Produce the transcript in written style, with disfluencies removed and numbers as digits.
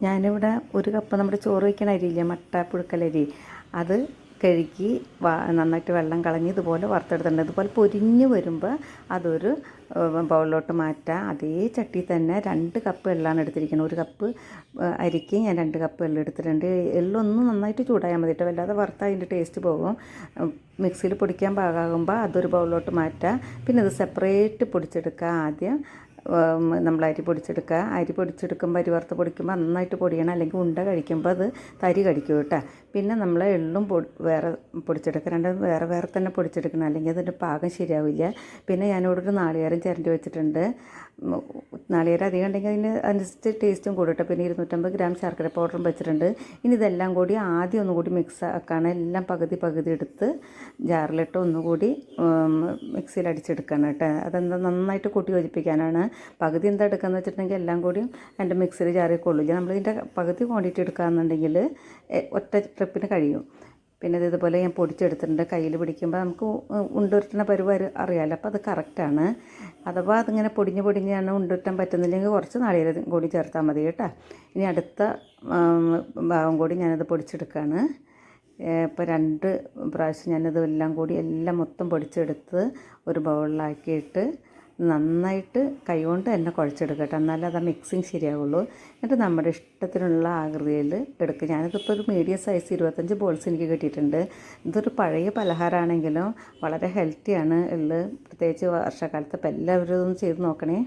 ഞാനിവിടെ ഒരു കപ്പ് നമ്മുടെ ചോറ് വയ്ക്കണ അരിയില്ലേ, മട്ട പുഴുക്കലരി, അത് കഴുകി നന്നായിട്ട് വെള്ളം കളഞ്ഞ് ഇതുപോലെ വറുത്തെടുത്തിട്ടുണ്ട്. ഇതുപോലെ പൊരിഞ്ഞ് വരുമ്പോൾ അതൊരു ബൗളിലോട്ട് മാറ്റാം. അതേ ചട്ടി തന്നെ 2 കപ്പ് എള്ളാണ് എടുത്തിരിക്കുന്നത്. 1 കപ്പ് അരിക്ക് ഞാൻ 2 കപ്പ് എള്ള് എടുത്തിട്ടുണ്ട്. എള്ളൊന്ന് നന്നായിട്ട് ചൂടായാൽ മതി കേട്ടോ, വല്ലാതെ വറുത്താൽ അതിൻ്റെ ടേസ്റ്റ് പോകും. മിക്സിയിൽ പൊടിക്കാൻ പാകമാകുമ്പോൾ അതൊരു ബൗളിലോട്ട് മാറ്റാം. പിന്നെ ഇത് സെപ്പറേറ്റ് പൊടിച്ചെടുക്കുക. ആദ്യം നമ്മൾ അരി പൊടിച്ചെടുക്കുക. അരി പൊടിച്ചെടുക്കുമ്പോൾ അരി വറുത്ത് പൊടിക്കുമ്പോൾ നന്നായിട്ട് പൊടിയണം, അല്ലെങ്കിൽ ഉണ്ട കഴിക്കുമ്പോൾ അത് തരി കടിക്കും കേട്ടോ. പിന്നെ നമ്മൾ എള്ളും വേറെ പൊടിച്ചെടുക്കുക. രണ്ടും വേറെ വേറെ തന്നെ പൊടിച്ചെടുക്കണം, അല്ലെങ്കിൽ അതിൻ്റെ പാകം ശരിയാവില്ല. പിന്നെ ഞാനിവിടെ ഒരു നാളികേരം ചിരണ്ടി വെച്ചിട്ടുണ്ട്. നാളികേരം അധികം ഉണ്ടെങ്കിൽ അതിനനുസരിച്ച് ടേസ്റ്റും കൂടും കേട്ടോ. പിന്നെ 250 ഗ്രാം ശർക്കര പൗഡറും വെച്ചിട്ടുണ്ട്. ഇനി ഇതെല്ലാം കൂടി ആദ്യം ഒന്നുകൂടി മിക്സ് ആക്കുകയാണ്. എല്ലാം പകുതി പകുതി എടുത്ത് ജാറിലിട്ട് ഒന്നുകൂടി മിക്സിയിൽ അടിച്ചെടുക്കണം കേട്ടോ. അതെന്താ നന്നായിട്ട് കൂട്ടി യോജിപ്പിക്കാനാണ്. പകുതി എന്താ എടുക്കുകയെന്ന് വെച്ചിട്ടുണ്ടെങ്കിൽ എല്ലാം കൂടിയും എൻ്റെ മിക്സിയിൽ ജാറിൽ കൊള്ളില്ല. നമ്മളിതിൻ്റെ പകുതി ക്വാണ്ടിറ്റി എടുക്കുകയെന്നുണ്ടെങ്കിൽ ഒറ്റ ട്രിപ്പിന് കഴിയും. പിന്നെ ഇതുപോലെ ഞാൻ പൊടിച്ചെടുത്തിട്ടുണ്ട്. കയ്യിൽ പിടിക്കുമ്പോൾ നമുക്ക് ഉണ്ടുരുട്ടുന്ന പരുവ അറിയാമല്ലോ, അപ്പോൾ അത് കറക്റ്റാണ്. അഥവാ അതിങ്ങനെ പൊടിഞ്ഞാണ് ഉണ്ടുരുട്ടാൻ പറ്റുന്നില്ലെങ്കിൽ കുറച്ച് നാളികേരം കൂടി ചേർത്താൽ മതി കേട്ടോ. ഇനി അടുത്ത ഭാഗം കൂടി ഞാനത് പൊടിച്ചെടുക്കുകയാണ്. ഇപ്പോൾ 2 പ്രാവശ്യം ഞാനത് എല്ലാം മൊത്തം പൊടിച്ചെടുത്ത് ഒരു ബൗളിലാക്കിയിട്ട് നന്നായിട്ട് കൈകൊണ്ട് തന്നെ കുഴച്ചെടുക്കട്ടെ, എന്നാലേ അത് മിക്സിങ് ശരിയാവുള്ളൂ. എന്നിട്ട് നമ്മുടെ ഇഷ്ടത്തിനുള്ള ആകൃതിയിൽ എടുക്കുക. ഞാനിതിപ്പോൾ ഒരു മീഡിയം സൈസ് 25 ബോൾസ് എനിക്ക് കിട്ടിയിട്ടുണ്ട്. ഇതൊരു പഴയ പലഹാരമാണെങ്കിലും വളരെ ഹെൽത്തിയാണ് ഉള്ളത്, പ്രത്യേകിച്ച് വർഷക്കാലത്ത്. അപ്പോൾ എല്ലാവരും ഇതൊന്ന് ചെയ്ത് നോക്കണേ.